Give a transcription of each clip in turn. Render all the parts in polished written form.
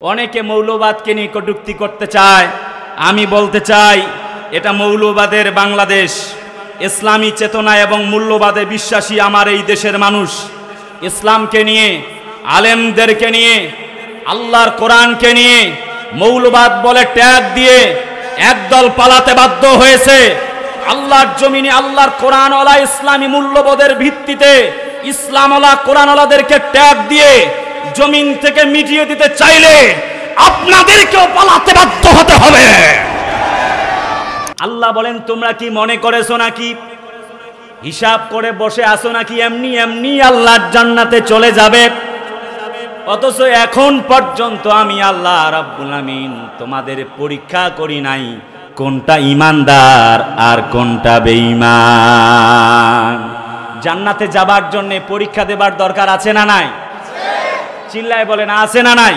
অনেকে মৌলবাদকে নিয়ে কটূক্তি করতে চায়। আমি বলতে চাই এটা মৌলবাদের বাংলাদেশ। ইসলামী চেতনা এবং মূল্যবাদে বিশ্বাসী আমার এই দেশের মানুষ ইসলামকে নিয়ে, আলেমদেরকে নিয়ে, আল্লাহর কোরআনকে নিয়ে মৌলবাদ বলে ট্যাগ দিয়ে একদল পালাতে বাধ্য হয়েছে। আল্লাহর জমিনে আল্লাহর কোরআনওয়ালা ইসলামী মূল্যবোধের ভিত্তিতে ইসলামওয়ালা কোরআনওয়ালাদেরকে ট্যাগ দিয়ে জমিন থেকে মিটিয়ে দিতে চাইলে আপনাদেরকেও পালাতে বাধ্য হতে হবে। আল্লাহ বলেন, তোমরা কি মনে করেছো নাকি হিসাব করে বসে আছো নাকি এমনি এমনি আল্লাহর জান্নাতে চলে যাবে? অথচ এখন পর্যন্ত আমি আল্লাহ রাব্বুল আমিন তোমাদের পরীক্ষা করি নাই কোনটা ঈমানদার আর কোনটা বেঈমান। জান্নাতে যাবার জন্য পরীক্ষা দেবার দরকার আছে না নাই? চিল্লায় বলেন, আছে না নাই?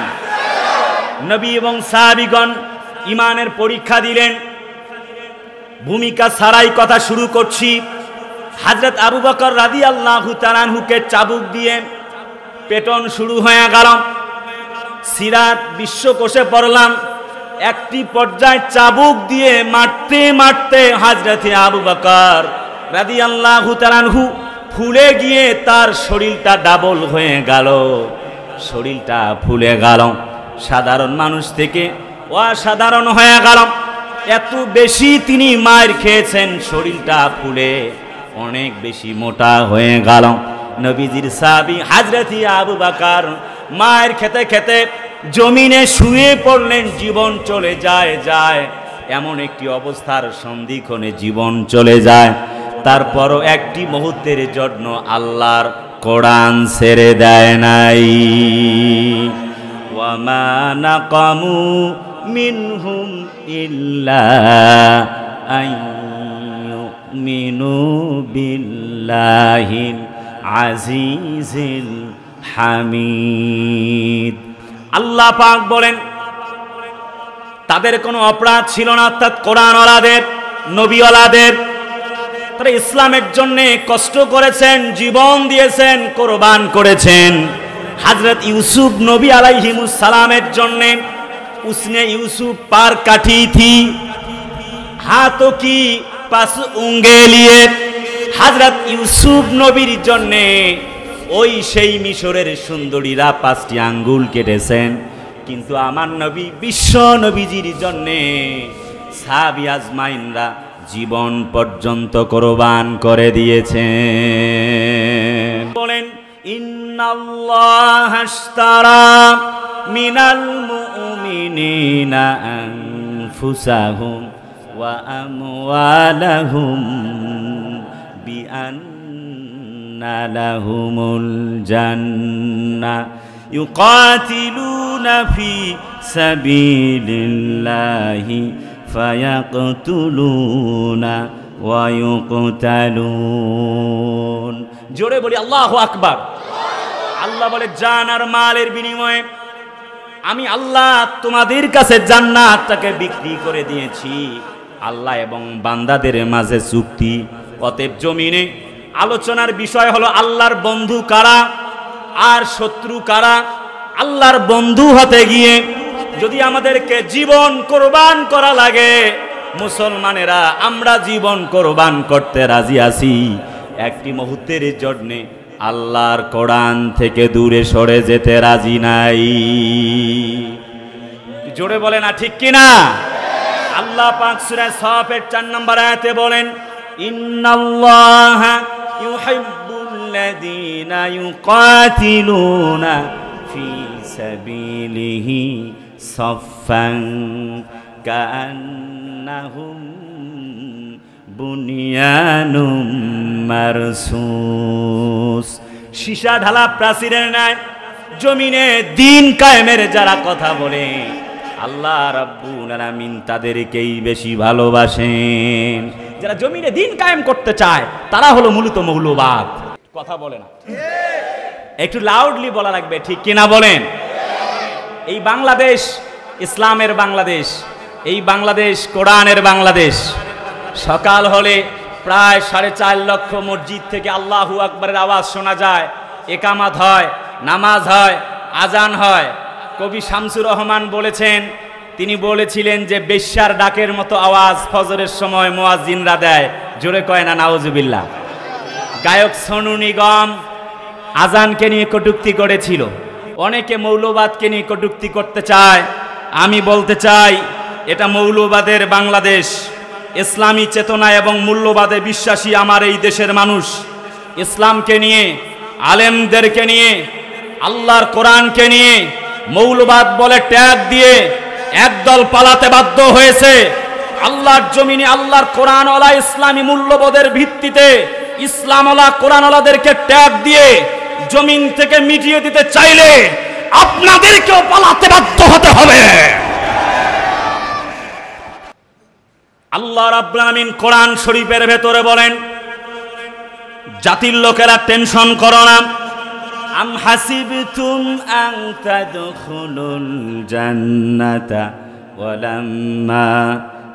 নবী এবং সাহাবীগণ ঈমানের পরীক্ষা দিলেন। ভূমিকা ছাড়াই কথা শুরু করছি। হযরত আবু বকর রাদিয়াল্লাহু তাআলা আনহুকে চাবুক দিয়ে পেটন শুরু হয়ে গেল। সিরাত বিশ্বকোষে পড়লাম, একটি পর্যায়ে চাবুক দিয়ে মারতে মারতে হযরত আবু বকর রাদিয়াল্লাহু তাআলা আনহু ফুলে গিয়ে তার শরীরটা ডাবল হয়ে গেল, শরীরটা ফুলে গেল, সাধারণ মানুষ থেকে অসাধারণ হয়ে গেল। এত বেশি তিনি মার খেয়েছেন, শরীরটা ফুলে অনেক বেশি মোটা হয়ে গেল। নবীজির সাহাবী হযরত আবু বকর মার খেতে খেতে জমিনে শুয়ে পড়লেন। জীবন চলে যায় এমন একটি অবস্থার সন্ধিক্ষণে জীবন চলে যায়। তারপরও একটি মুহূর্তের জন্য আল্লাহর কোরআন ছেড়ে দেয় নাই। ওয়া মা নাকামু মিনহুম ইল্লা আইয়ুমিনু বিল্লাহিল আজিজিল হামিদ। আল্লাহ পাক বলেন, তাদের কোনো অপরাধ ছিল না, অর্থাৎ কোরআনওয়ালাদের, নবীওয়ালাদের। তারা ইসলামের জন্য কষ্ট করেছেন, জীবন দিয়েছেন, কোরবান করেছেন। হযরত ইউসুফ নবী আলাইহিমুস সালামের জন্য उसने यूसुफ पर काटी थी हाथों की पास उंगलिए। हजरत यूसुफ নবীর জন্য ওই সেই মিশরের সুন্দরীরা 5টি আঙ্গুল কেটেছেন। কিন্তু আমার নবী বিশ্ব নবীজির জন্য সাহাবী আজমাইনরা জীবন পর্যন্ত কোরবান করে দিয়েছেন। বলেন, ইন্নাল্লাহা আশতারা মিনাল মুমিনিনা আনফুসাহুম ওয়া আমওয়ালাহুম বিআন্না লাহুমুল জান্নাহ ইউকাতিলুনা ফি সাবিলিল্লাহি ফায়াকতুলুনা ওয়া ইউকতালুন। জোরে বলি আল্লাহু আকবার। আল্লাহ বলে, জান আর মালের বিনিময়ে আমি আল্লাহ তোমাদের কাছে জান্নাতটাকে বিক্রি করে দিয়েছি। আল্লাহ এবং বান্দাদের মাঝে চুক্তি। অতএব জমিনে আলোচনার বিষয় হলো আল্লাহর বন্ধু কারা আর শত্রু কারা। আল্লাহর বন্ধু হতে গিয়ে যদি আমাদেরকে জীবন কোরবান করা লাগে, মুসলমানেরা আমরা জীবন কোরবান করতে রাজি আছি। একটি মুহূর্তের জন্য আল্লাহর কোরআন থেকে দূরে সরে যেতে রাজি নাই। জোরে বলে না ঠিক কিনা? আল্লাহ পাক সূরা সাফের 4 নম্বর আয়াতে বলেন, ইন্নাল্লাহা ইউহিব্বুল্লাযীনা ইউকাতিলুনা ফি সাবিলিহি সাফফান কাআন্নাহুম বুনিয়ানুম মারসুস। সীসা ঢালা প্রাচীরের ন্যায় জমিনে দিন কায়েমের যারা কথা বলে আল্লাহ রাব্বুল আলামিন তাদেরকেই বেশি ভালোবাসেন। যারা জমিনে দিন কায়েম করতে চায় তারা হলো মূলত মৌলবাদ। কথা বলে না, একটু লাউডলি বলা লাগবে, ঠিক কিনা বলেন? এই বাংলাদেশ ইসলামের বাংলাদেশ, এই বাংলাদেশ কোরআনের বাংলাদেশ। সকাল হলে প্রায় 4.5 লক্ষ মসজিদ থেকে আল্লাহু আকবারের আওয়াজ শোনা যায়। একামাত হয়, নামাজ হয়, আজান হয়। কবি শামসুর রহমান বলেছেন, তিনি বলেছিলেন যে বেশ্যার ডাকের মতো আওয়াজ ফজরের সময় মুয়াজ্জিনরা দেয়, জোরে কয় না নাউজুবিল্লাহ। গায়ক সোনু নিগম আজানকে নিয়ে কটূক্তি করেছিল, অনেকে মৌলবাদকে নিয়ে কটূক্তি করতে চায়। আমি বলতে চাই এটা মৌলবাদের বাংলাদেশ। ইসলামী চেতনা এবং মূল্যবাদে বিশ্বাসী আমার এই দেশের মানুষ ইসলামকে নিয়ে, আলেমদেরকে নিয়ে, আল্লাহর কোরআনকে নিয়ে মৌলবাদ বলে ট্যাগ দিয়ে একদল পালাতে বাধ্য হয়েছে। আল্লাহর জমিনে আল্লাহর কোরআনওয়ালা ইসলামী মূল্যবোধের ভিত্তিতে ইসলামওয়ালা কোরআনওয়ালাদেরকে ট্যাগ দিয়ে জমিন থেকে মিটিয়ে দিতে চাইলে আপনাদেরকেও পালাতে বাধ্য হতে হবে। আল্লাহ রাব্বুল আলামিন কোরআন শরীফের ভেতরে বলেন, জাতির লোকেরা টেনশন করো না। আম হাসিবতুম আন তাদখুলুল জান্নাতা ওয়ালাম্মা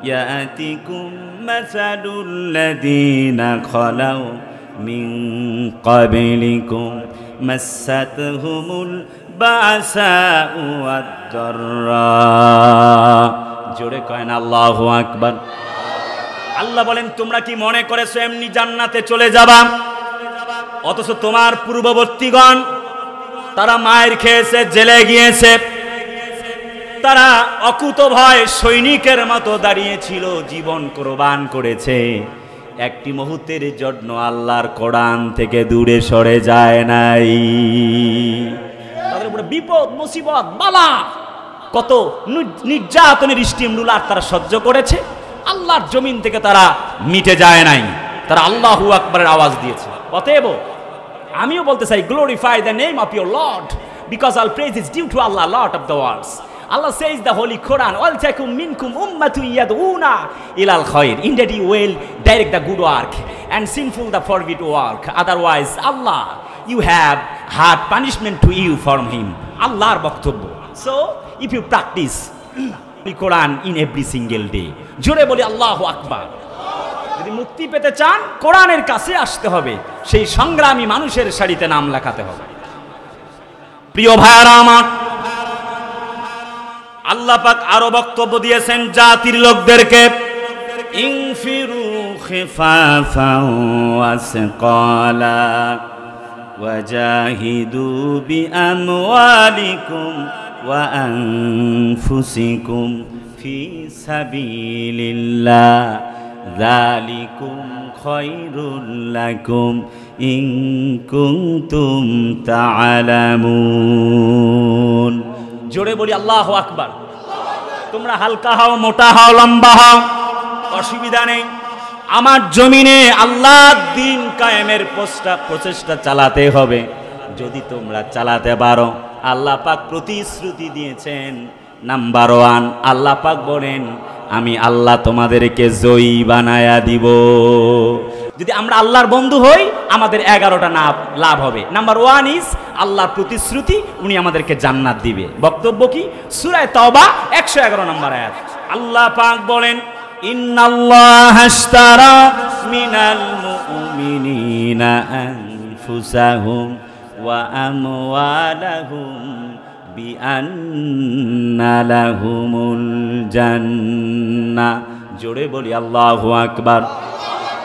ইয়াতিকুম মাসালুল লাযীনা খালাউ মিন ক্বাবলিকুম মাসাতহুমুল বাসাউ ওয়াদ-দাররা। জোরে কয় না আল্লাহু আকবার। আল্লাহ বলেন, তোমরা কি মনে করেছো এমনি জান্নাতে চলে যাবা? অথচ তোমার পূর্ববর্তীগণ তারা মায়ের খেয়েছে, জেলে গিয়েছে, তারা অকুত ভয় সৈনিকের মতো দাঁড়িয়েছিল, জীবন কোরবান করেছে, একটি মুহূর্তের জন্য আল্লাহর কোরআন থেকে দূরে সরে যায় নাই। তাদের উপরে বিপদ, মুসিবত, বালা, কত নির্যাতনের স্টিমরুলার তারা সহ্য করেছে, আল্লাহর জমিন থেকে তারা মিটে যায় নাই, তারা আল্লাহু আকবারের আওয়াজ দিয়েছে। অতএব আমিও বলতে চাই, glorify the name of your lord because all praise is due to Allah, lord of the worlds. Allah says the Holy Quran, "Wal takum minkum ummatun yad'una ilal khair." Indeed, you will direct the good work and sinful the forbid work. Otherwise, Allah, you have hard punishment to you from Him. Allahর বক্তব্য। So, if you practice the Quran in every single day, জোরে বলি আল্লাহু আকবার। যদি মুক্তি পেতে চান, কোরআনের কাছে আসতে হবে, সেই সংগ্রামী মানুষের সারিতে নাম লেখাতে হবে। প্রিয় ভাইরা আমার, আল্লাহ পাক আরো বক্তব্য দিয়েছেন জাতির লোকদেরকে, ইনফিরু খিফাফান ওয়াসকালা ওয়াজাহিদু বিআমওয়ালিকুম ওয়া আনফুসিকুম ফি সাবিলিল্লাহ যালিকুম খায়রুল লাকুম ইন কুনতুম তা'লামুন। জোরে বলি আল্লাহু আকবার। তোমরা হালকা হও, মোটা হও, লম্বা হও, অসুবিধা নেই। আমার জমিনে আল্লাহর দ্বীন কায়েমের প্রচেষ্টা চালাতে হবে। যদি তোমরা চালাতে পারো, আল্লাহ পাক প্রতিশ্রুতি দিয়েছেন, নাম্বার 1 আল্লাহ পাক বলেন, আমি আল্লাহ তোমাদেরকে জয়ী বানায়া দিব। যদি আমরা আল্লাহর বন্ধু হই, আমাদের 11টা লাভ হবে। নাম্বার 1 ইজ আল্লাহর প্রতিশ্রুতি, উনি আমাদেরকে জান্নাত দিবে। বক্তব্য কি? সূরা তাওবা 111 নম্বর আয়াত। আল্লাহ পাক বলেন, ইন্নাল্লাহা আশতারা মিনাল মুমিনিনা আনফুসাহুম ওয়া আমওয়ালাহুম বিআন্না লাহুমুল জান্নাহ। জোরে বলি আল্লাহু আকবার।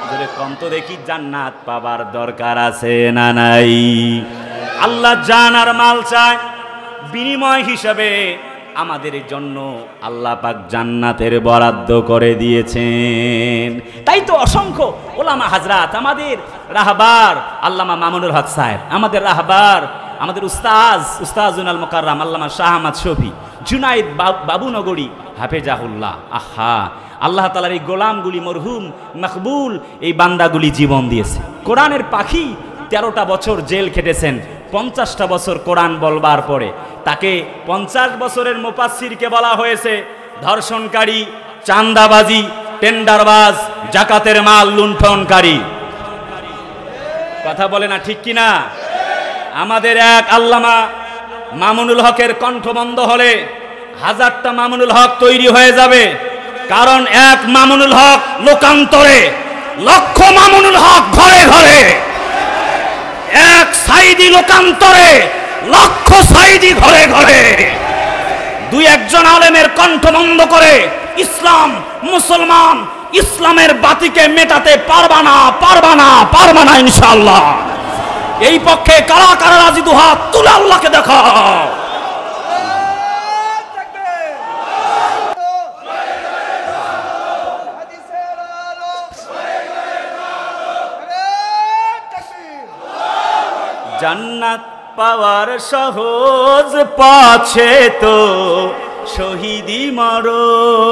জোরে কম তো দেখি, জান্নাত পাবার দরকার আছে না নাই? আল্লাহ জান আর মাল চায়, বিনিময় হিসাবে আমাদের জন্য আল্লাহ পাক জান্নাতের বরাদ্দ করে দিয়েছেন। তাই তো অসংখ্য ওলামা হাজরাত, আমাদের রাহবার আল্লামা মামুনুল হক সাহেব, আমাদের রাহবার, আমাদের উস্তাজুনাল মুকাররম আল্লামা শাহ আহমদ শফি, জুনাইদ বাবুনগরী হাফেজাহুল্লাহ। আহা, আল্লাহ তাআলার এই গোলামগুলি, মরহুম মকবুল এই বান্দাগুলি জীবন দিয়েছে। কোরআনের পাখি 13টা বছর জেল খেটেছেন, 50টা বছর কোরআন বলবার পরে তাকে 50 বছরের মুফাসসিরকে বলা হয়েছে ধর্ষণকারী, চাঁদাবাজি, টেন্ডারবাজ, জাকাতের মাল লুণ্ঠনকারী। কথা বলে না, ঠিক কিনা? আমাদের এক আল্লামা মামুনুল হকের কণ্ঠ বন্ধ হলে 1000টা মামুনুল হক তৈরি হয়ে যাবে। কারণ এক মামুনুল হক লোকান্তরে লক্ষ মামুনুল হক ঘরে ঘরে, এক সাইদি লোকান্তরে লক্ষ সাইদি ঘরে ঘরে। দুই একজন আলেমের কণ্ঠ বন্ধ করে ইসলাম মুসলমান ইসলামের বাতিকে মেটাতে পারবা না ইনশাআল্লাহ। এই পক্ষে কারা কারা রাজি? দুহাত তুলে আল্লাহকে দেখাও। জান্নাত পাওয়ার সহজ পাছে তো শহীদি মরণ,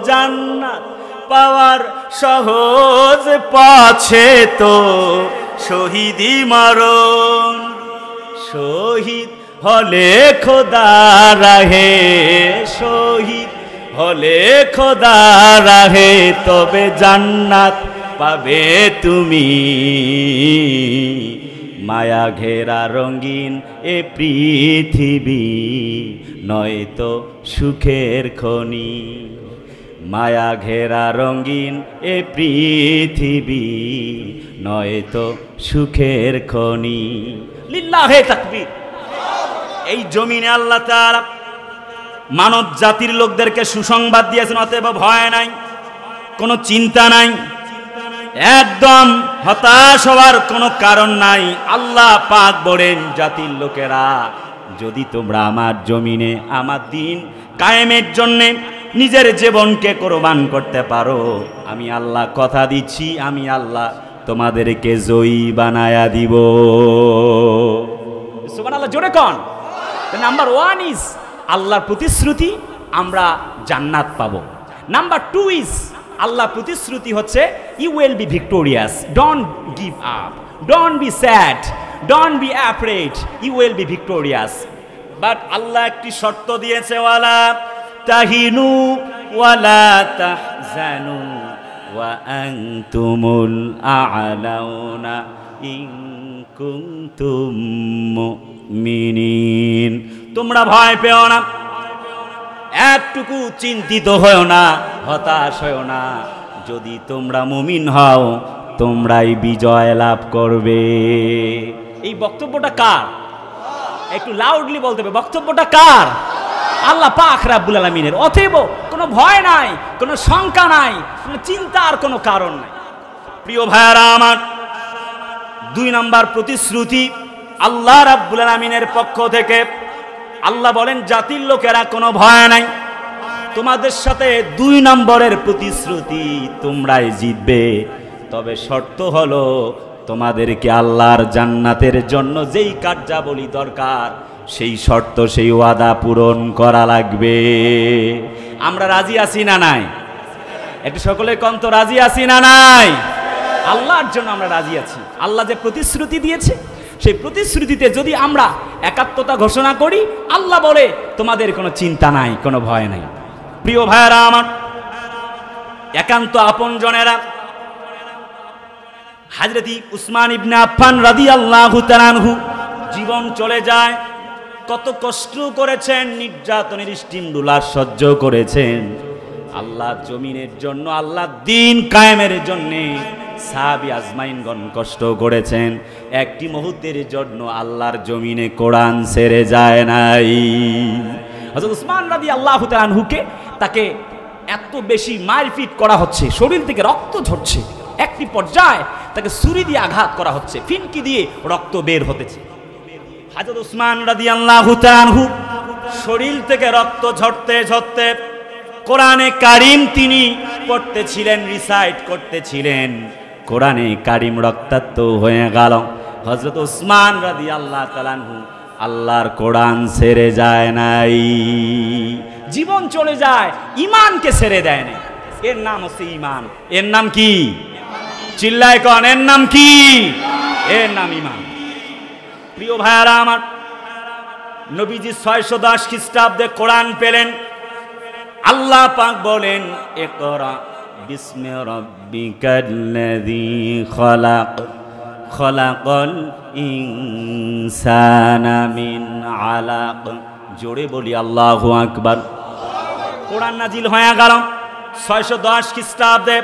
জান্নাত পাওয়ার সহজ পাছে তো শহীদি মরণ। শহীদ হলে খোদা রাহে, শহীদ হলে খোদা রাহে, তবে জান্নাত পাবে তুমি। মায়া ঘেরা রঙিন এ পৃথিবী নয়তো সুখের খনি, মায়া ঘেরা রঙিন এ পৃথিবী নয়তো সুখের খনি। লিল্লাহে তাকবীর। এই জমিনে আল্লাহ তাআলা মানব জাতির লোকদেরকে সুসংবাদ দিয়েছেন, অতএব ভয় নাই, কোনো চিন্তা নাই, একদম হতাশ হওয়ার কোনো কারণ নাই। আল্লাহ পাক বলেন, জাতির লোকেরা যদি তোমরা আমার জমিনে আমার দিন কায়েমের জন্যে নিজের জীবনকে কোরবান করতে পারো, আমি আল্লাহ কথা দিচ্ছি, আমি আল্লাহ তোমাদেরকে জয়ী বানায়া দিব। সুবহানাল্লাহ, জোরে কোন। নাম্বার 1 ইজ আল্লাহর প্রতিশ্রুতি, আমরা জান্নাত পাবো। নাম্বার 2 ইজ আল্লাহ প্রতিশ্রুতি হচ্ছে you will be victorious, don't give up, don't be sad, don't be afraid, you will be victorious. But Allah একটি শর্ত দিয়েছে, ওয়ালা তাহিনু ওয়ালা তাহজানু ওয়া আনতুমুল আ'লাউনা ইন কুনতুম মুমিনিন। তোমরা ভয় পেও না, একটুকু চিন্তিত হও না, হতাশ হও না, যদি তোমরা মুমিন হও তোমরাই বিজয় লাভ করবে। এই বক্তব্যটা কার? একটু লাউডলি বলতে হবে, বক্তব্যটা কার? আল্লাহ পাক রাব্বুল আলামিনের। অতএব কোনো ভয় নাই, কোনো শঙ্কা নাই, কোনো চিন্তার কোনো কারণ নাই। প্রিয় ভাইয়ারা আমার, 2 নম্বর প্রতিশ্রুতি আল্লাহ রাব্বুল আলামিনের পক্ষ থেকে। আল্লাহ বলেন, জাতির লোকেরা কোনো ভয় নাই, তোমাদের সাথে 2 নম্বরের প্রতিশ্রুতি, তোমরাই জিতবে। তবে শর্ত হলো তোমাদেরকে আল্লাহর জান্নাতের জন্য যেই কার্যাবলী দরকার সেই শর্ত, সেই ওয়াদা পূরণ করা লাগবে। আমরা রাজি আছি না নাই? একটু সকলে কন্ত রাজি আছি না নাই? আল্লাহর জন্য আমরা রাজি আছি। আল্লাহ যে প্রতিশ্রুতি দিয়েছে সেই প্রতিশ্রুতিতে যদি আমরা একাত্মতা ঘোষণা করি, আল্লাহ বলে তোমাদের কোনো চিন্তা নাই, কোনো ভয় নাই। প্রিয় ভাইয়েরা আমার, একান্ত আপনজনেরা, হযরত উসমান ইবনে আফফান রাদিয়াল্লাহু তাআলা আনহু জীবন চলে যায়। কত কষ্ট করেছেন, নির্যাতনের স্টিমডুলার সহ্য করেছেন আল্লাহ জমিনের জন্য, আল্লাহ দ্বীন কায়েমের জন্য। সাহাবী আজমাইনগণ কষ্ট করেছেন, একটি মুহূর্তের জন্য আল্লাহর জমিনে কোরআন ছেড়ে যায় নাই। হযরত উসমান রাদিয়াল্লাহু তাআলা আনহুকে তাকে এত বেশি মারপিট করা হচ্ছে, শরীর থেকে রক্ত ঝরছে, একটি পর্যায়ে তাকে ছুরি দিয়ে আঘাত করা হচ্ছে, ফিনকি দিয়ে রক্ত বের হতেছে। হযরত উসমান রাদিয়াল্লাহু তাআলা আনহু শরীর থেকে রক্ত ঝরতে ঝরতে কোরআনে কারিম তিনি পড়তেছিলেন, রিসাইট করতেছিলেন। কোরআনে কারিম রক্তাক্ত হয়ে গেল। হযরত উসমান রাদিয়াল্লাহু তাআলা আনহু আল্লাহর কোরআন ছেড়ে যায় নাই, জীবন চলে যায়, ঈমানকে ছেড়ে দেয় না। এর নাম হচ্ছে ঈমান। এর নাম কি? চিল্লায় কোন, এর নাম কি? এর নাম ঈমান। প্রিয় ভাইয়ারা আমার, নবীজি 610 খ্রিস্টাব্দে কোরআন পেলেন। আল্লাহ পাক বলেন, ইকরা বিসমি রাব্বিকাল্লাযী খলাক, খলাকাল ইনসানা মিন আলাক। জোরে বলি আল্লাহু আকবার। কোরআন নাজিল হয়ে গেল 610 খ্রিস্টাব্দে।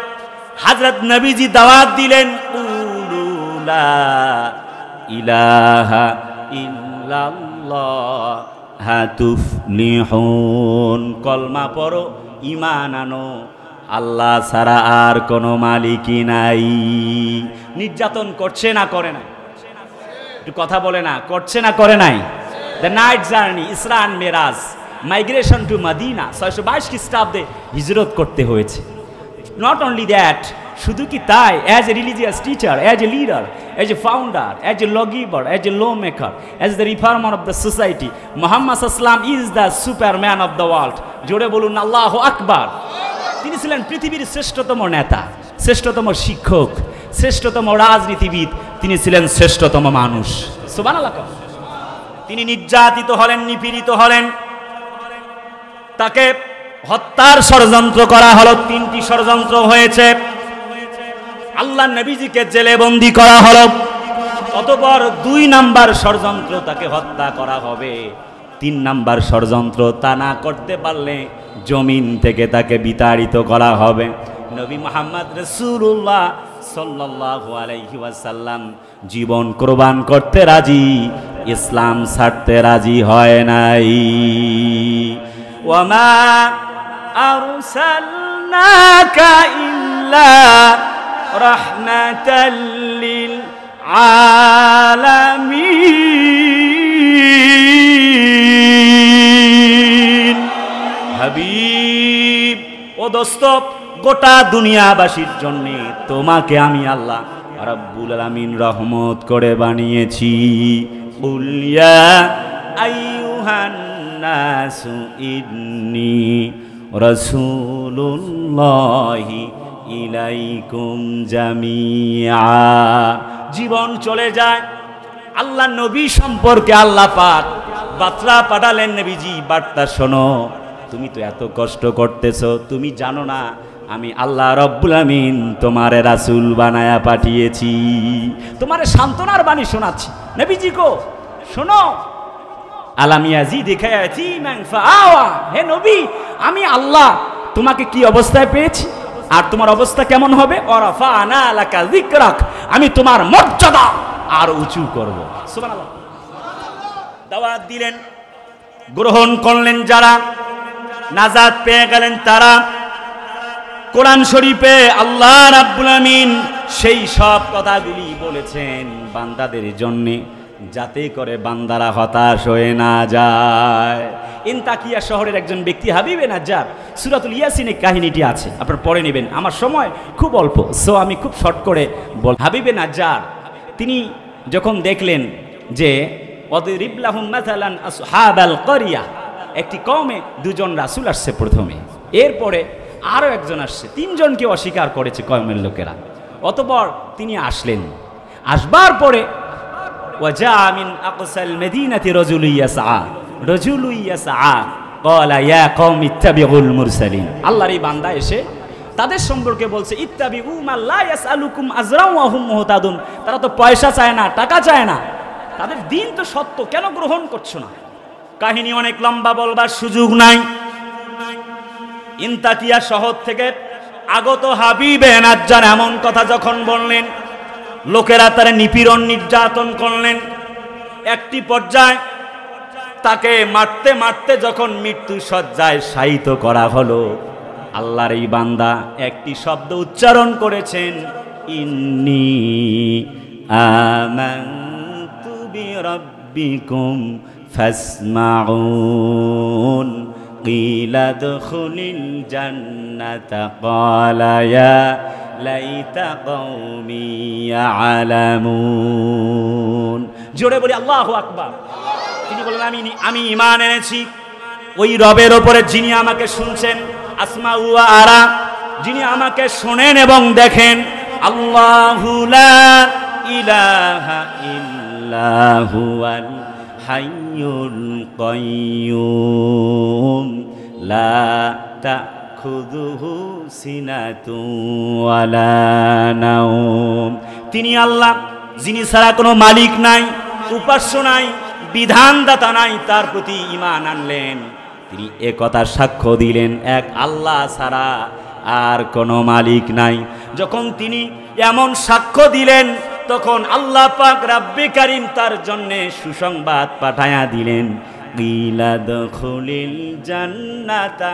হযরত নবীজি দাওয়াত দিলেন, লা ইলাহা ইল্লাল্লাহ তুফলিহুন, কলমা পড়ো, ঈমান আনো, আল্লাহ ছাড়া আর কোনো মালিকই নাই। নির্যাতন করছে না করে নাই? একটু কথা বলে না, করছে না করে নাই? The night journey, Isra and Miraj, migration to Medina, 622 খ্রিস্টাব্দে হিজরত করতে হয়েছে। নট অনলি দ্যাট, শুধু কি তাই? As a religious teacher, as a leader, as a founder, as a law giver, as a law maker, as the reformer of the society, Muhammad সাল্লাল্লাহু আলাইহি ওয়াসাল্লাম is the superman of the world. জোরে বলুন আল্লাহু আকবার। তিনি ছিলেন পৃথিবীর শ্রেষ্ঠতম নেতা, শ্রেষ্ঠতম শিক্ষক, শ্রেষ্ঠতম রাজনীতিবিদ, তিনি ছিলেন শ্রেষ্ঠতম মানুষ। সুবহানাল্লাহ। তিনি নির্যাতিত হলেন, নিপীড়িত হলেন, তাকে হত্যার ষড়যন্ত্র করা হলো। 3টি ষড়যন্ত্র হয়েছে। আল্লাহ নবীজিকে জেলে বন্দী করা হলো। অতঃপর 2 নাম্বার ষড়যন্ত্র, তাকে হত্যা করা হবে। 3 নাম্বার ষড়যন্ত্র, তা না করতে পারলে জমিন থেকে তাকে বিতাড়িত করা হবে। নবী মুহাম্মদ রাসূলুল্লাহ সাল্লাল্লাহু আলাইহি ওয়াসাল্লাম জীবন কোরবান করতে রাজি, ইসলাম ছাড়তে রাজি হয় নাই। ওয়ামা আরসালনাকা ইল্লা রাহমাতাল লিল আলামিন। হাবিব ও দোস্ত, গোটা দুনিয়াবাসীর জন্য তোমাকে আমি আল্লাহ রাব্বুল আলামিন রহমত করে বানিয়েছি। কুল ইয়া আইয়ুহান নাসু ইন্নী রাসূলুল্লাহি ইলাইকুম জামিআ। জীবন চলে যায়, আল্লাহ নবী সম্পর্কে আল্লাহ পাক বার্তা পাঠালেন, নবীজি বার্তা শোনো, তুমি তো এত কষ্ট করতেছো, তুমি জানো না আমি আল্লাহ রব্বুল আমিন তোমারে রাসূল বানায়া পাঠিয়েছি, তোমারে সান্ত্বনার বাণী শোনাচ্ছি। নবীজি গো শোনো, আলাম ইয়াজিদিকা ইয়াতীমান ফাআওয়া, হে নবী আমি আল্লাহ তোমাকে কি অবস্থায় পেয়েছি আর তোমার অবস্থা কেমন হবে? ওয়ারাফা'না লাকা যিকরাক, আমি তোমার মর্যাদা আর উঁচু করব। সুবহানাল্লাহ। দাওয়াত দিলেন, গ্রহণ করলেন যারা, নাজাত পেয়ে গেলেন তারা। কোরআন শরীফে আল্লাহ রাব্বুল আমিন সেই সব কথাগুলি বলেছেন বান্দাদের জন্য, যাতে করে বান্দারা হতাশ হয়ে না যায়। ইনতাকিয়া শহরের একজন ব্যক্তি হাবিবে নাজ্জার, সূরাতুল ইয়াসিনের কাহিনীটি আছে, আপনারা পড়ে নেবেন, আমার সময় খুব অল্প, সো আমি খুব শর্ট করে বল। হাবিবে নাজ্জার তিনি যখন দেখলেন যে ওয়াদরিব লাহুম মাসালান আসহাবাল ক্বরিয়া, একটি কওমে 2 জন রাসূল আসছে প্রথমে, এরপরে আরও একজন আসছে, 3 জনকে অস্বীকার করেছে কওমের লোকেরা। অতঃপর তিনি আসলেন, আসবার পরে ওয়াজা মিন আকসাল মদিনাতি রাজুলুন ইয়াসআ ক্বালা ইয়া কওমি ইত্তাবিউল মুরসালিন। আল্লাহর এই বান্দা এসে তাদের সম্পর্কে বলছে ইত্তাবিউ মা লা ইয়াসআলুকুম আজরা ওয়া হুম মুহতাদুন, তারা তো পয়সা চায় না, টাকা চায় না, তাদের দিন তো সত্য, কেন গ্রহণ করছো না? কাহিনী অনেক লম্বা, বলবার সুযোগ নাই। ইনতাকিয়া শহর থেকে আগত হাবিবে নাজ্জার এমন কথা যখন বললেন, লোকেরা তারা নিপীড়ন নির্যাতন করলেন। একটি পর্যায়ে তাকে মারতে মারতে যখন মৃত্যু শয্যায় শায়িত করা হলো, আল্লাহর এই বান্দা একটি শব্দ উচ্চারণ করেছেন, ইন্নী আমানতু বিরাব্বিকুম ফাসমাউন কিলা দুখুলিল জান্নাতা ক্বালা ইয়া লাইতা কওমি ইয়ালামুন। জোরে বলি আল্লাহু আকবার। তিনি বলেন আমি ঈমান এনেছি ওই রবের ওপরে যিনি আমাকে শুনছেন, আসমা ওয়া আরা, যিনি আমাকে শোনেন এবং দেখেন। আল্লাহু লা ইলাহা ইল্লা হুয়াল হাইয়ুল কাইয়্যুম লা তাখুযুহু সিনাতুন ওয়ালা নাওম। তিনি আল্লাহ, যিনি ছাড়া কোনো মালিক নাই, উপাস্য নাই, বিধানদাতা নাই, তার প্রতি ঈমান আনলেন। তিনি একথা সাক্ষ্য দিলেন এক আল্লাহ ছাড়া আর কোনো মালিক নাই। যখন তিনি এমন সাক্ষ্য দিলেন, তখন আল্লাহ পাক রাব্বে কারীম তার জন্যে সুসংবাদ পাঠায়া দিলেন, কিলা দখুলিল জান্নাতা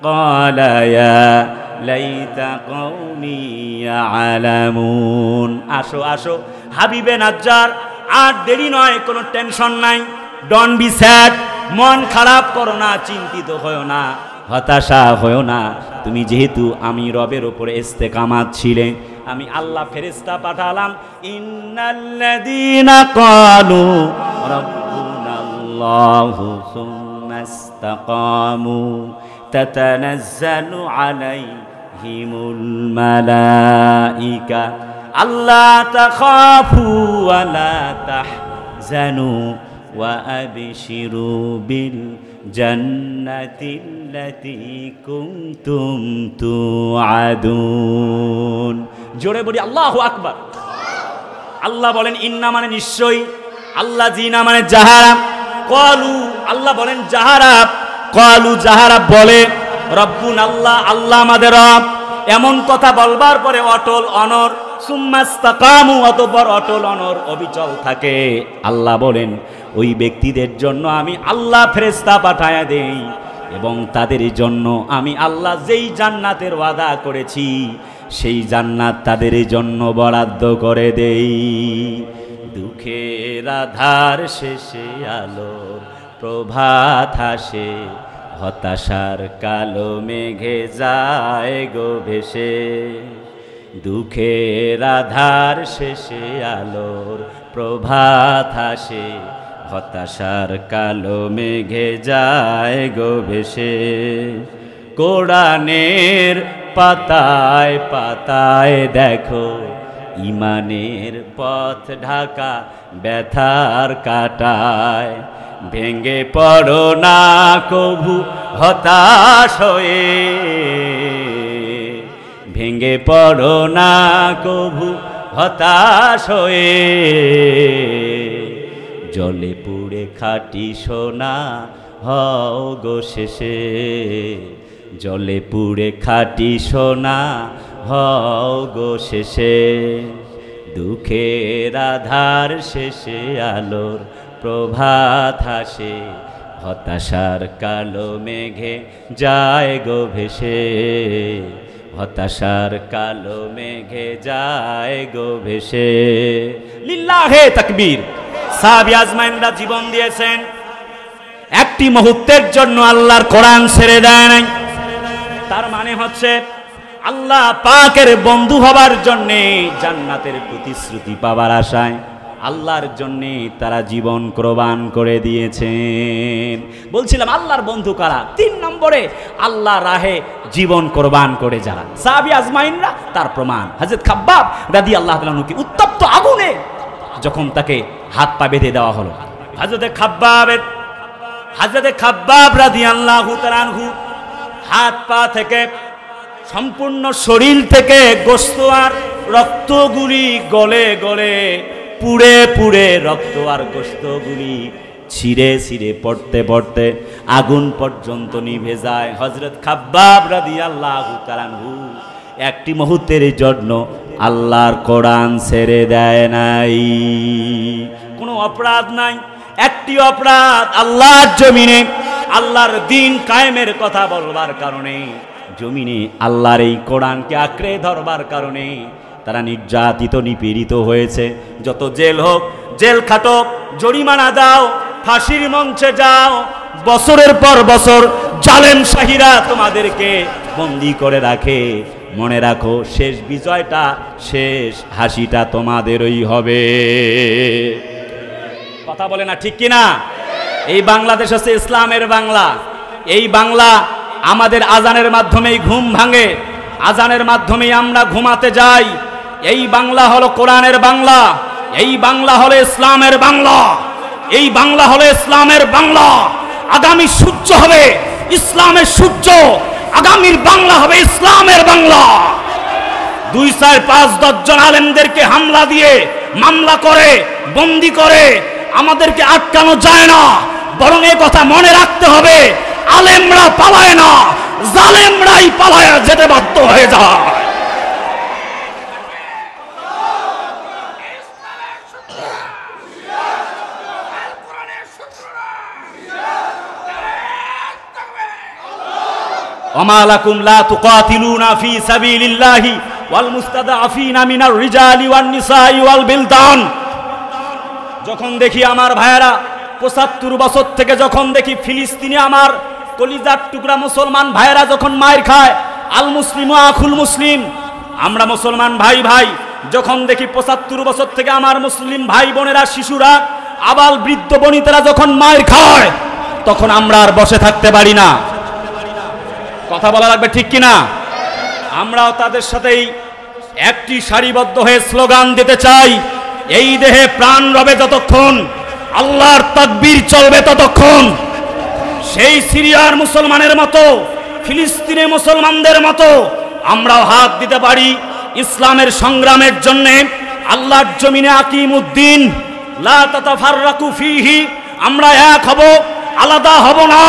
ক্বালা ইয়া লাইতা কওমি ইয়ালামুন। আসো আসো হাবিবে নাজ্জার, আর দেরি নয়, কোনো টেনশন নাই, ডোন্ট বি স্যাড, মন খারাপ করো না, চিন্তিত হয়ো না, হতাশা হয়ো না। তুমি যেহেতু আমি রবের উপরে ইস্তেকামাত ছিলে, আমি আল্লাহ ফেরেশতা পাঠালাম। ইন্নাল্লাযীনা ক্বালু রাব্বুনাল্লাহু সুম্মা ইসতাকামু তাতানাজ্জালু আলাইহিমুল মালাইকা আল্লা তাখাফু ওয়া লা তাহজানু ওয়া আবশিরু বিল জান্নাতিল্লাতী কুনতুম তুআদুন। জোরে বলি আল্লাহু আকবার। আল্লাহ বলেন ইন্না মানে নিশ্চয়ই, আল্লাহ জিনা মানে যাহারা, ক্বালু আল্লাহ বলেন যাহারা, ক্বালু যাহারা বলে, রব্বুন আল্লাহ, আল্লাহ আমাদের রব। এমন কথা বলবার পরে অটল অনর, সুম্মা ইসতাকামু অতঃপর অটল অনর অবিচল থাকে। আল্লাহ বলেন ওই ব্যক্তিদের জন্য আমি আল্লাহ ফেরেশতা পাঠায়া দেই, এবং তাদের জন্য আমি আল্লাহ যেই জান্নাতের ওয়াদা করেছি সেই জান্নাত তাদের জন্য বরাদ্দ করে দেই। দুঃখের আধার শেষে আলো প্রভাত হাসে, হতাশার কালো মেঘে যায় গো ভেসে। দুঃখের আধার শেষে আলোর প্রভাত হাসে, হতাশার কালো মেঘে যায় গো ভেসে। কোরআনের পাতায় পাতায় দেখো ইমানের পথ ঢাকা ব্যথার কাটায়। ভেঙে পড়ো না কভু হতাশ হয়ে, ভেঙে পড়ো না কভু হতাশ হয়ে। জলে পুড়ে খাঁটি সোনা হও গো শেষে, জলে পুড়ে খাঁটি সোনা হও গো শেষে। দুঃখের আধার শেষে আলোর প্রভাত হাসে, হতাশার কালো মেঘে যায় গো ভেসে। হতাশার কালো মেঘে যায় গো ভেসে। লিল্লাহে তাকবীর। সাহাবী আজমাইনরা জীবন দিয়েছেন, একটি মুহূর্তের জন্য আল্লাহর কোরআন ছেড়ে দেয় নাই। তার মানে হচ্ছে আল্লাহ পাকের বন্ধু হবার জন্যে, জান্নাতের প্রতিশ্রুতি পাবার আশায় আল্লাহর জন্যে তারা জীবন কোরবান করে দিয়েছেন। বলছিলাম আল্লাহর বন্ধু কারা? 3 নম্বরে আল্লাহ রাহে জীবন কোরবান করে যারা, সাহাবী আজমাইনরা তার প্রমাণ। হযরত খাব্বাব রাদিয়াল্লাহু তাআলা কে উত্তপ্ত আগুনে যখন তাকে হাত পা বেঁধে দেওয়া হলো, হযরত খাব্বাব রাদিয়াল্লাহু তাআলা হাত পা থেকে সম্পূর্ণ শরীর থেকে গোশত আর রক্তগুলি গলে গলে পুড়ে পুড়ে রক্ত আর গোশতগুলি ছিঁড়ে ছিঁড়ে পড়তে পড়তে আগুন পর্যন্ত নিভে যায়। হযরত খাব্বাব রাদিয়াল্লাহু তাআলা একটি মুহূর্তের জন্য আল্লাহর কোরআন ছেড়ে দেয় নাই। কোনো অপরাধ নাই, একটি অপরাধ আল্লাহর জমিনে আল্লাহর দ্বীন কায়েমের কথা বলবার কারণে, জমিনে আল্লাহর এই কোরআনকে আঁকড়ে ধরবার কারণে তারা নির্যাতিত নিপীড়িত হয়েছে। যত জেল হোক জেল খাটো, জরিমানা দাও, ফাঁসির মঞ্চে যাও, বছরের পর বছর জালেম শাহীরা তোমাদেরকে বন্দী করে রাখে। মনে রাখো শেষ বিজয়টা, শেষ হাসিটা তোমাদেরই হবে। কথা বলে না ঠিক কিনা? এই বাংলাদেশ হচ্ছে ইসলামের বাংলা। এই বাংলা আমাদের আজানের মাধ্যমেই ঘুম ভাঙে, আজানের মাধ্যমেই আমরা ঘুমাতে যাই। এই বাংলা হলো কোরআনের বাংলা, এই বাংলা হলো ইসলামের বাংলা, এই বাংলা হলো ইসলামের বাংলা। আগামী সূর্য হবে ইসলামের সূর্য, আগামীর বাংলা হবে ইসলামের বাংলা। 2, 4, 5, 10 জন আলেমদেরকে হামলা দিয়ে মামলা করে বন্দী করে আমাদেরকে আটকানো যায় না, বরং এই কথা মনে রাখতে হবে, আলেমরা পালায় না, জালেমরাই পালায় যেতে বাধ্য হয়ে যায়। ওমা লাকুম লা তুকাতিলুনা ফি সাবিলিল্লাহি ওয়াল মুস্তাদআফিনা মিনার রিজালি ওয়ান নিসাই ওয়াল বিলদান। যখন দেখি আমার ভাইয়েরা ৭৫ বছর থেকে যখন দেখি ফিলিস্তিনে আমার কলিজার টুকরা মুসলমান ভাইয়েরা যখন মার খায়, আল মুসলিম আখুল মুসলিম, আমরা মুসলমান ভাই ভাই যখন দেখি ৭৫ বছর থেকে আমার মুসলিম ভাই বোনেরা, শিশুরা, আবাল বৃদ্ধ বনিতারা যখন মার খায়, তখন আমরা আর বসে থাকতে পারি না। কথা বলা লাগবে, ঠিক কিনা? আমরাও তাদের সাথেই একটি সারিবদ্ধ হয়ে স্লোগান দিতে চাই, এই দেহে প্রাণ রবে যতক্ষণ, আল্লাহর তাকবীর চলবে ততক্ষণ। সেই সিরিয়ার মুসলমানের মতো, ফিলিস্তিনে মুসলমানদের মতো আমরাও হাত দিতে পারি ইসলামের সংগ্রামের জন্য। আল্লাহর জমিনে আকিমুদ্দিন, লা তাতাফাররাকু ফীহি, আমরা এক হব, আলাদা হব না।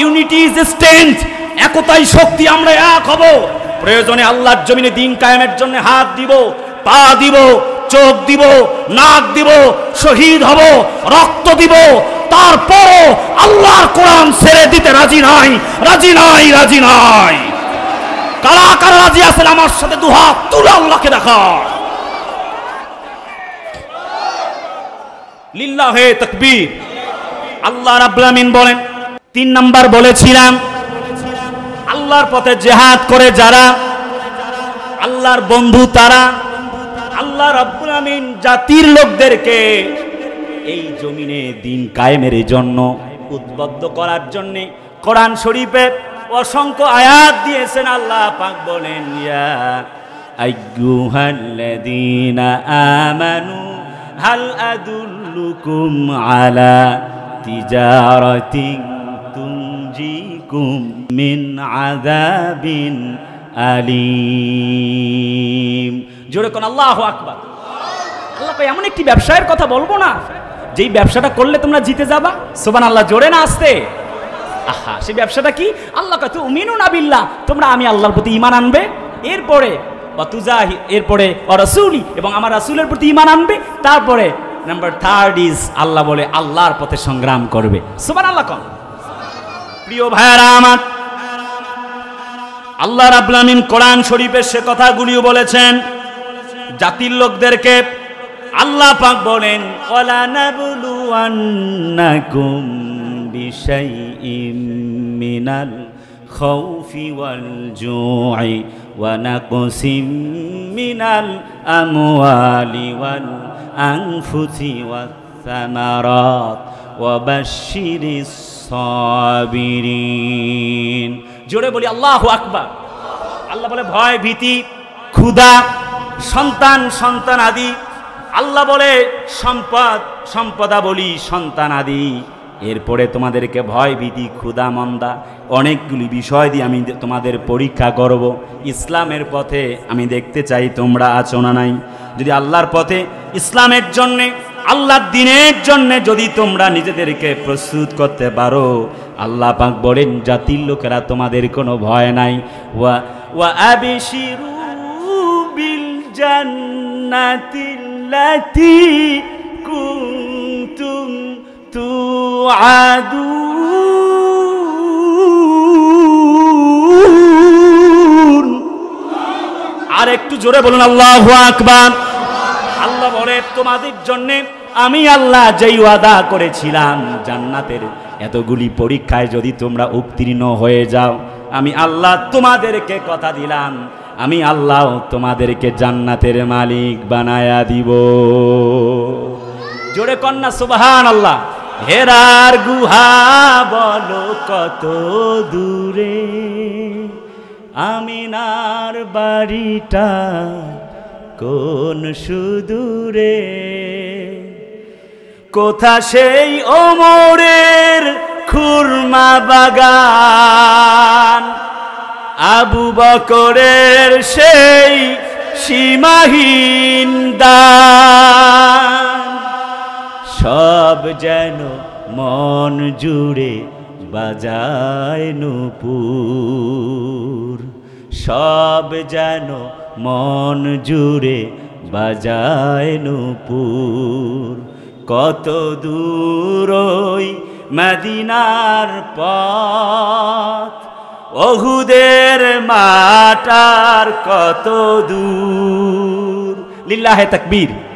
ইউনিটি ইজ স্ট্রেংথ, একতাই শক্তি, আমরা এক হব। প্রয়োজনে আল্লাহর জমিনে দ্বীন কায়েমের জন্য হাত দিব, পা দিব, চোখ দিব, নাক দিব, শহীদ হব, রক্ত দিব, তারপরও আল্লাহর কোরআন ছেড়ে দিতে রাজি নাই, রাজি নাই, রাজি নাই। কারা কারা রাজি আছেন আমার সাথে দুহাত তুলে আল্লাহকে দেখা। লিল্লাহে তাকবীর। আল্লাহ রাব্বুল আমিন বলেন, ৩ নাম্বার বলেছিলাম, আল্লাহর পথে জিহাদ করে যারা আল্লাহর বন্ধু, তারা আল্লাহ রাব্বুল আমিন জাতির লোকদেরকে এই জমিনে দ্বীন কায়েমের জন্য উদ্বুদ্ধ করার জন্য কোরআন শরীফে অসংখ্য আয়াত দিয়েছেন। আল্লাহ পাক বলেন, ইয়া আইয়ুহাল্লাযীনা আমানু হাল আদুল্লুকুম আলা তিজারাতিন তুনজিকুম মিন আযাবিন আলীম। জোরে কোন আল্লাহু আকবার। আল্লাহ কয় এমন একটি ব্যবসায়ের কথা বলবো না যেই ব্যবসাটা করলে তোমরা জিতে যাবা। সুবহানাল্লাহ, জোরে না আসতে? আহা, সেই ব্যবসাটা কি? আল্লাহ কয় তুমিনুনা বিল্লাহ, তোমরা আমি আল্লাহর প্রতি ঈমান আনবে, এরপরে ওয়াতুজাহি, এরপরে রাসূলি, এবং আমার রাসূলের প্রতি ঈমান আনবে, তারপরে নাম্বার 3 ইজ আল্লাহ বলে আল্লাহর পথে সংগ্রাম করবে। সুবহানাল্লাহ কোন। প্রিয় ভাইরা আমার, আল্লাহ রাব্বুল আমিন কোরআন শরীফের সে কথাগুলিও বলেছেন জাতির লোকদেরকে। আল্লাহ পাক বলেন, ওয়ালা নাবলুওয়ান্নাকুম বিশাইইম মিনাল খাউফি ওয়াল জুই ওয়া নাকসিম মিনাল আমওয়ালি ওয়াল আনফুসি ওয়াস সামারাত ওয়া বাশশিরিস সাবিরিন। জোরে বলি আল্লাহু আকবার। আল্লাহ বলে ভয়, ভীতি, ক্ষুধা, সন্তান, সন্তান আদি। আল্লাহ বলে সম্পদ, সম্পদা বলি, সন্তান আদি। এরপরে তোমাদেরকে ভয়, ভীতি, ক্ষুধা, মন্দা অনেকগুলি বিষয় দিয়ে আমি তোমাদের পরীক্ষা করব। ইসলামের পথে আমি দেখতে চাই তোমরা আছো না নাই। যদি আল্লাহর পথে, ইসলামের জন্যে, আল্লাহর দ্বীনের জন্য যদি তোমরা নিজেদেরকে প্রস্তুত করতে পারো, আল্লাহ পাক বলেন জাতির লোকেরা তোমাদের কোনো ভয় নাই। ওয়া আবশিরু বিল জান্নাতিল্লাতী কুনতুম তুআদুন। আর একটু জোরে বলুন আল্লাহু আকবার। আল্লাহ বলে তোমাদের জন্য আমি আল্লাহ যেই ওয়াদা করেছিলাম জান্নাতের, এতগুলি পরীক্ষায় যদি তোমরা উত্তীর্ণ হয়ে যাও, আমি আল্লাহ তোমাদেরকে কথা দিলাম, আমি আল্লাহ তোমাদেরকে জান্নাতের মালিক বানায়া দিব। জোরে কন্যা সুবহানাল্লাহ। হেরার গুহা বলো কত দূরে, আমিনার বাড়িটা কোন সুদূরে, কোথা সেই ওমরের খুরমা বাগান, আবু বকরের সেই সীমাহীন দান, সব যেন মন জুড়ে বাজায় নূপুর, সব যেন মন জুড়ে বাজায় নূপুর। কত দূর ওই মদিনার পথ, ওহুদের মাটার কত দূর। লিল্লাহে তাকবীর।